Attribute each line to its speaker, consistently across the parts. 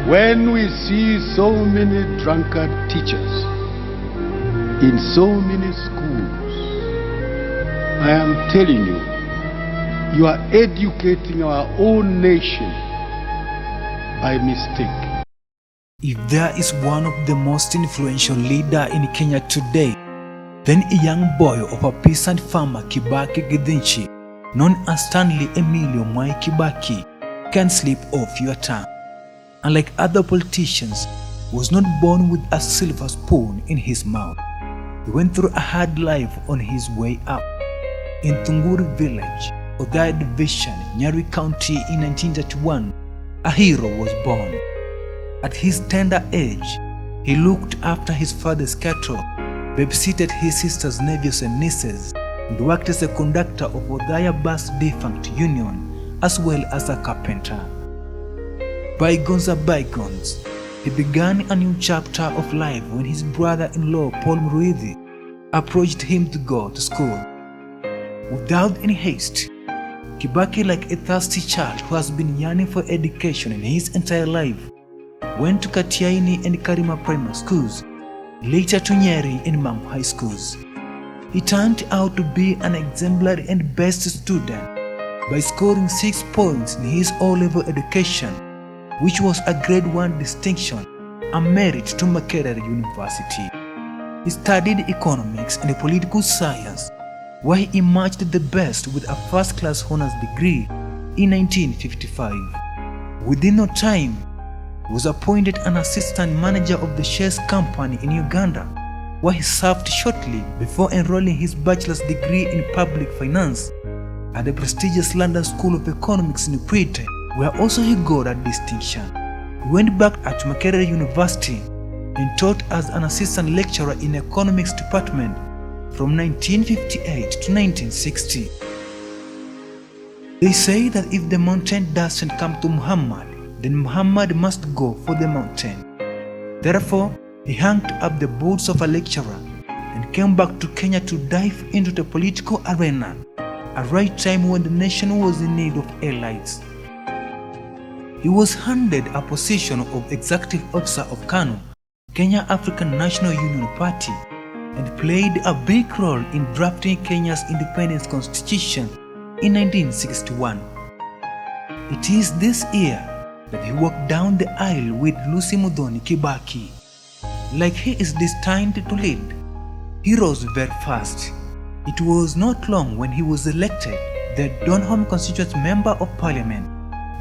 Speaker 1: When we see so many drunkard teachers in so many schools, I am telling you, you are educating our own nation by mistake.
Speaker 2: If there is one of the most influential leaders in Kenya today, then a young boy of a peasant farmer, Kibaki Githinji, known as Stanley Emilio Mwai Kibaki, can slip off your tongue. Unlike other politicians, he was not born with a silver spoon in his mouth. He went through a hard life on his way up. In Tunguri village, Othaya division, Nyeri County in 1931, a hero was born. At his tender age, he looked after his father's cattle, babysitted his sister's nephews and nieces, and worked as a conductor of Othaya Bus Defunct Union, as well as a carpenter. Bygones are bygones. He began a new chapter of life when his brother-in-law Paul Muriithi approached him to go to school. Without any haste, Kibaki, like a thirsty child who has been yearning for education in his entire life, went to Katiaini and Karima primary schools, later to Nyeri and Mangu high schools. He turned out to be an exemplary and best student by scoring 6 points in his O-level education, which was a grade 1 distinction, a merit to Makerere University. He studied economics and political science, where he emerged the best with a first-class honors degree in 1955. Within no time, he was appointed an assistant manager of the shares company in Uganda, where he served shortly before enrolling his bachelor's degree in public finance at the prestigious London School of Economics in Crete, where also he got a distinction. He went back at Makerere University and taught as an assistant lecturer in economics department from 1958 to 1960. They say that if the mountain doesn't come to Muhammad, then Muhammad must go for the mountain. Therefore, he hung up the boots of a lecturer and came back to Kenya to dive into the political arena, a right time when the nation was in need of allies. He was handed a position of executive officer of KANU, Kenya African National Union Party, and played a big role in drafting Kenya's independence constitution in 1961. It is this year that he walked down the aisle with Lucy Muthoni Kibaki. Like he is destined to lead, he rose very fast. It was not long when he was elected the Donholm Constituent Member of Parliament,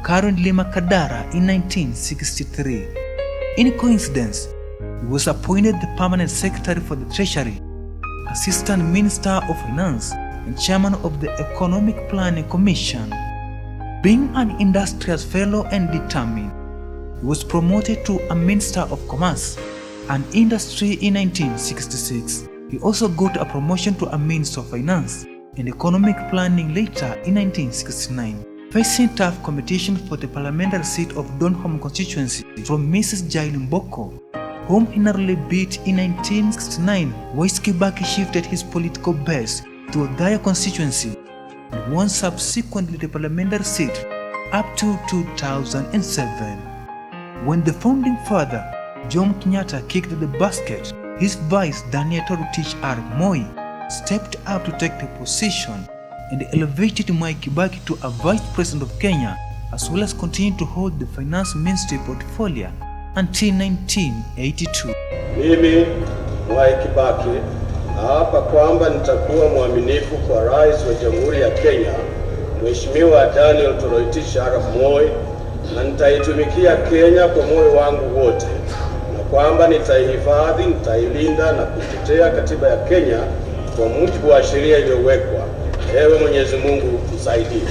Speaker 2: currently Makadara, in 1963. In coincidence, he was appointed the Permanent Secretary for the Treasury, Assistant Minister of Finance, and Chairman of the Economic Planning Commission. Being an industrious fellow and determined, he was promoted to a Minister of Commerce and Industry in 1966. He also got a promotion to a Minister of Finance and Economic Planning later in 1969. Facing tough competition for the parliamentary seat of Donholm constituency from Mrs. Jaili Mboko, whom he narrowly beat in 1969, Mzee Kibaki shifted his political base to Othaya constituency and won subsequently the parliamentary seat up to 2007. When the founding father, Jomo Kenyatta, kicked the basket, his vice, Daniel Toroitich R. Moi, stepped up to take the position and elevated Mwai Kibaki to a vice president of Kenya, as well as continued to hold the finance ministry portfolio until 1982.
Speaker 3: Mimi Mwai Kibaki naapa kwamba nitakuwa mwaminifu kwa Rais wa Jamhuri ya Kenya, Mheshimiwa Daniel Toroitich Arap Moi, na nitaitumikia Kenya kwa moyo wangu wote, na kwamba nitaihifadhi, nitailinda na kutetea katiba ya Kenya kwa mujibu wa sheria iliyowekwa. Ewe Mwenyezi Mungu msaidie.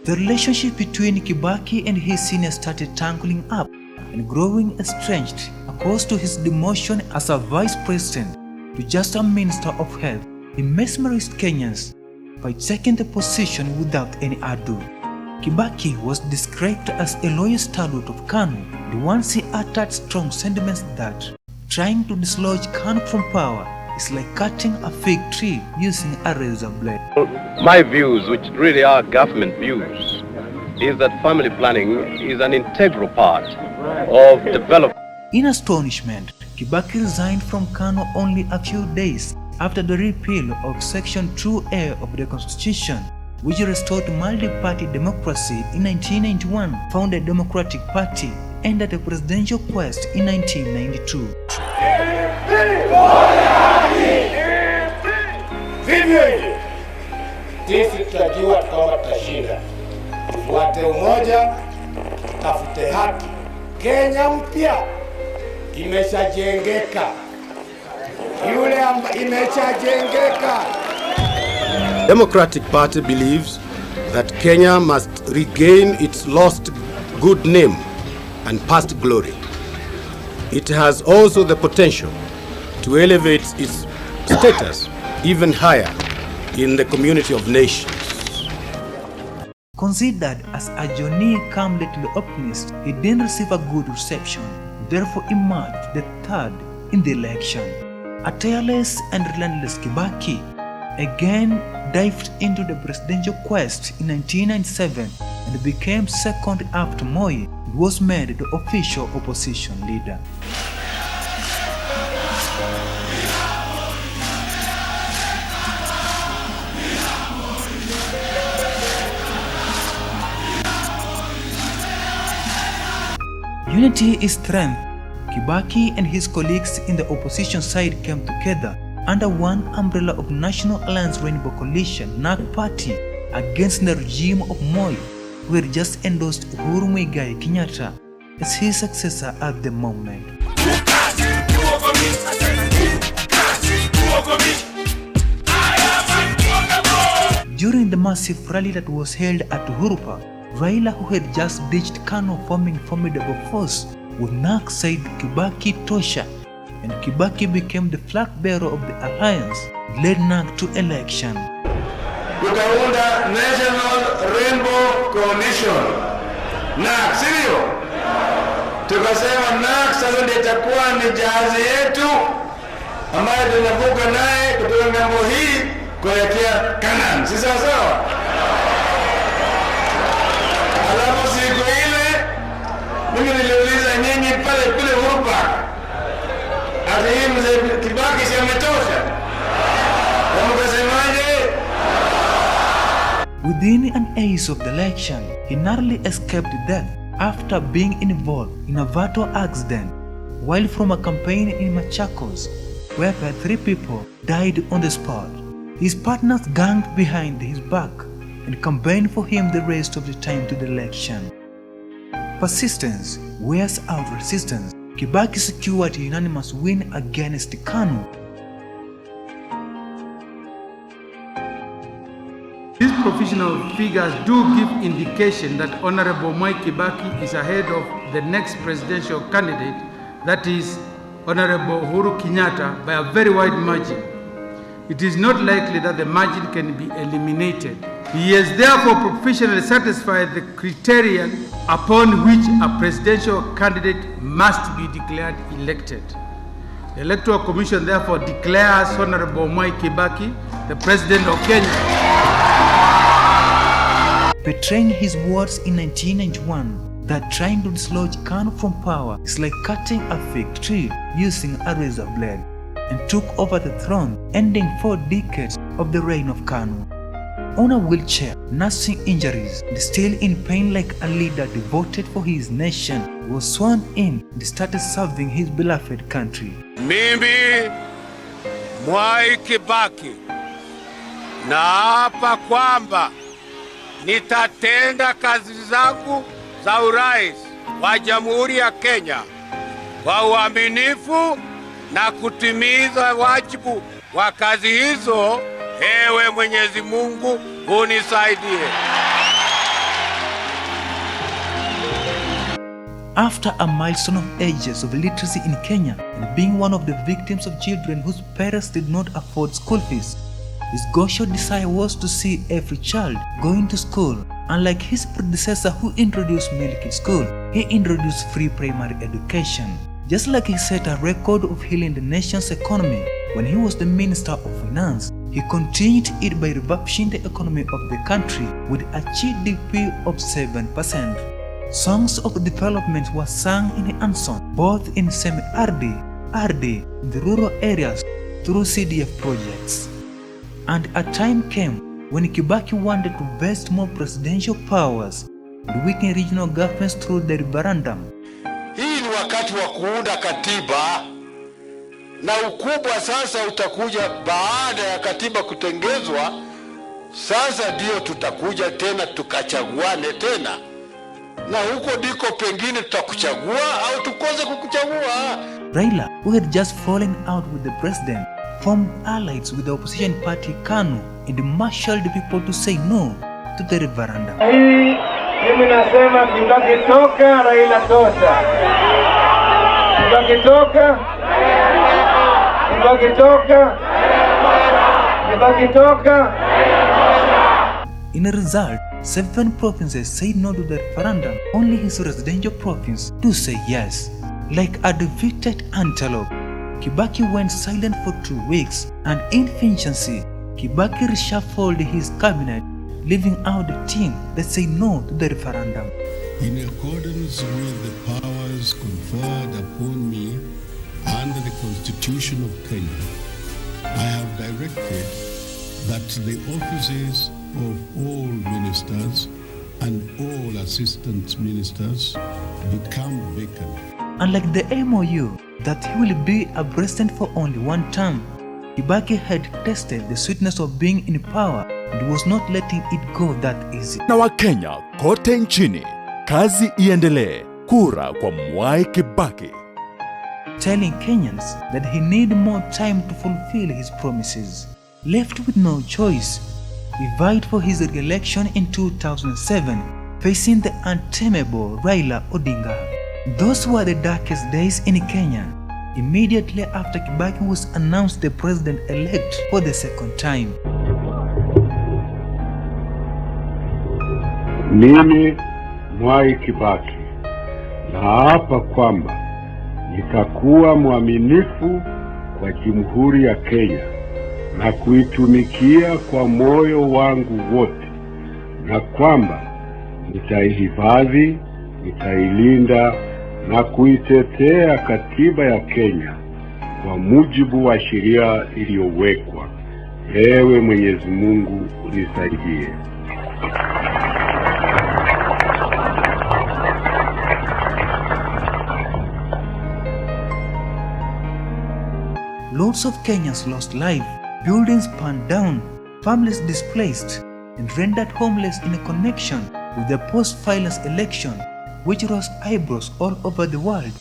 Speaker 2: The relationship between Kibaki and his senior started tangling up and growing estranged opposed to his demotion as a vice president to just a minister of health. He mesmerized Kenyans by taking the position without any ado. Kibaki was described as a loyal stalwart of KANU, the once he uttered strong sentiments that trying to dislodge KANU from power is like cutting a fig tree using a razor blade.
Speaker 4: My views, which really are government views,
Speaker 3: is that family planning is an integral part of development.
Speaker 2: In astonishment, Kibaki resigned from KANU only a few days after the repeal of Section 2A of the Constitution, which restored multi-party democracy in 1991, founded Democratic Party, ended the presidential quest in 1992.
Speaker 4: Sisi tutajua kama tutashinda. Tufuate umoja, tafute haki. Kenya mpya imeshajengeka. Imeshajengeka.
Speaker 3: Democratic Party believes that Kenya must regain its lost good name and past glory. It has also the potential to elevate its status even higher in the community of nations.
Speaker 2: Considered as a Johnny come little optimist, he didn't receive a good reception, therefore emerged the third in the election. A tireless and relentless Kibaki again dived into the presidential quest in 1997 and became second after Moi, who was made the official opposition leader. Unity is strength. Kibaki and his colleagues in the opposition side came together under one umbrella of National Alliance Rainbow Coalition NAC Party against the regime of Moi, who had just endorsed Uhuru Muigai Kenyatta as his successor at the moment. During the massive rally that was held at Uhuru Park, Raila, who had just ditched KANU forming formidable force, would NAC said Kibaki tosha, and Kibaki became the flag bearer of the alliance, led NAC to election.
Speaker 4: Tutaunda National Rainbow Coalition. NAC, sio? Tukasema NAC sasa ndio itakuwa ni jahazi yetu ambayo tunavuka naye kutoka ngambo hii kuelekea Canaan. Si sawa sawa? Alafu siku ile mimi niliuliza nyinyi pale kule Wooow, ati hii Mzee Kibaki si ametosha? Wamkasemaje?
Speaker 2: Within an ace of the election, he narrowly escaped death after being involved in a fatal accident while from a campaign in Machakos, whereby 3 people died on the spot. His partners ganged behind his back and campaigned for him the rest of the time to the election. Persistence wears out resistance. Kibaki secured a unanimous win against KANU.
Speaker 1: These professional figures do give indication that Honorable Mzee Kibaki is ahead of the next presidential candidate, that is Honorable Uhuru Kenyatta, by a very wide margin. It is not likely that the margin can be eliminated. He has therefore professionally satisfied the criterion upon which a presidential candidate must be declared elected. The Electoral Commission therefore declares Honorable Mzee Kibaki the President of Kenya.
Speaker 2: Betraying his words in 1991 that trying to dislodge KANU from power is like cutting a fig tree using a razor blade, and took over the throne, ending 4 decades of the reign of KANU. On a wheelchair, nursing injuries, and still in pain like a leader devoted for his nation, he was sworn in and started serving his beloved country.
Speaker 5: Mimi Mzee Kibaki naapa kwamba nitatenda kazi zangu za urais wa Jamhuri ya Kenya kwa uaminifu na kutimiza wajibu wa kazi hizo. Ewe Mwenyezi Mungu unisaidie.
Speaker 2: After a milestone of ages of literacy in Kenya and being one of the victims of children whose parents did not afford school fees, his gaucho desire was to see every child going to school. Unlike his predecessor who introduced milk school, he introduced free primary education. Just like he set a record of healing the nation's economy when he was the Minister of Finance, He continued it by revamping the economy of the country with a GDP of 7%. Songs of development were sung in unison, both in semi-arid, in the rural areas through CDF projects. And a time came when Kibaki wanted to vest more presidential powers and weaken regional governments through the referendum.
Speaker 3: Hii ni wakati wa kuunda katiba, na ukubwa sasa utakuja baada ya katiba kutengezwa. Sasa ndio tutakuja tena tukachaguane tena, na huko ndiko pengine tutakuchagua au tukose kukuchagua.
Speaker 2: Raila, who had just fallen out with the president, formed allies with the opposition party KANU and marshaled the people to say no to the referendum.
Speaker 4: Mimi nasema Kibaki toka, Raila tosha. Kibaki toka, Kibaki toka, Kibaki toka.
Speaker 2: In a result, 7 provinces said no to the referendum. Only his residential province to say yes. Like a defeated antelope, Kibaki went silent for 2 weeks, and in efficiency, Kibaki reshuffled his cabinet, leaving out the team that said no to the referendum.
Speaker 1: In accordance with the powers conferred upon me under the Constitution of Kenya, I have directed that the offices of all ministers and all assistant ministers become vacant.
Speaker 2: Unlike the MOU that he will be a president for only 1 term, Kibaki had tested the sweetness of being in power and was not letting it go that easy.
Speaker 6: Na Wakenya kote nchini, kazi iendelee, kura kwa Mzee Kibaki.
Speaker 2: Telling Kenyans that he needed more time to fulfill his promises. Left with no choice, he vied for his re-election in 2007, facing the untamable Raila Odinga. Those were the darkest days in Kenya, immediately after Kibaki was announced the president-elect for the 2nd time.
Speaker 1: Mimi Mzee Kibaki naapa kwamba nitakuwa mwaminifu kwa Jamhuri ya Kenya na kuitumikia kwa moyo wangu wote, na kwamba nitaihifadhi, nitailinda na kuitetea katiba ya Kenya kwa mujibu wa sheria iliyowekwa. Ewe Mwenyezi Mungu unisaidie.
Speaker 2: Lots of Kenyans lost life, buildings burned down, families displaced, and rendered homeless in connection with the post-violence election, which rose eyebrows all over the world,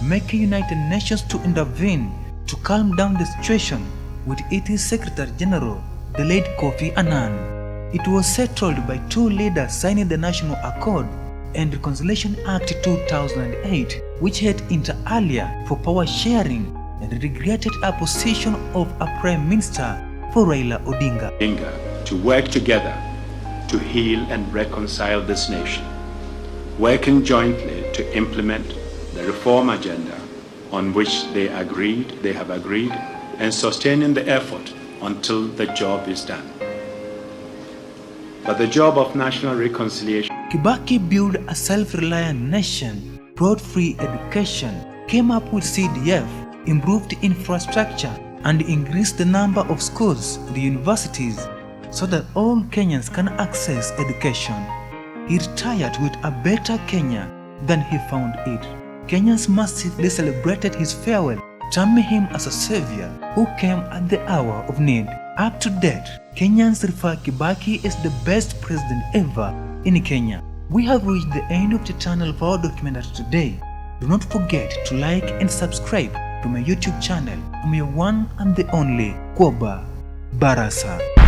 Speaker 2: making United Nations to intervene to calm down the situation with its Secretary General, the late Kofi Annan. It was settled by 2 leaders signing the National Accord and Reconciliation Act 2008, which had inter alia for power sharing and regretted a position of a Prime Minister for Raila Odinga.
Speaker 7: To work together to heal and reconcile this nation, working jointly to implement the reform agenda on which they have agreed, and sustaining the effort until the job is done. But the job of national reconciliation.
Speaker 2: Kibaki built a self-reliant nation, brought free education, came up with CDF, improved infrastructure, and increased the number of schools and universities so that all Kenyans can access education. He retired with a better Kenya than he found it. Kenyans massively celebrated his farewell, terming him as a savior who came at the hour of need. Up to date, Kenyans refer Kibaki as the best president ever in Kenya. We have reached the end of the channel of our documentary today. Do not forget to like and subscribe to my YouTube channel. I'm your one and the only Koba Barasa.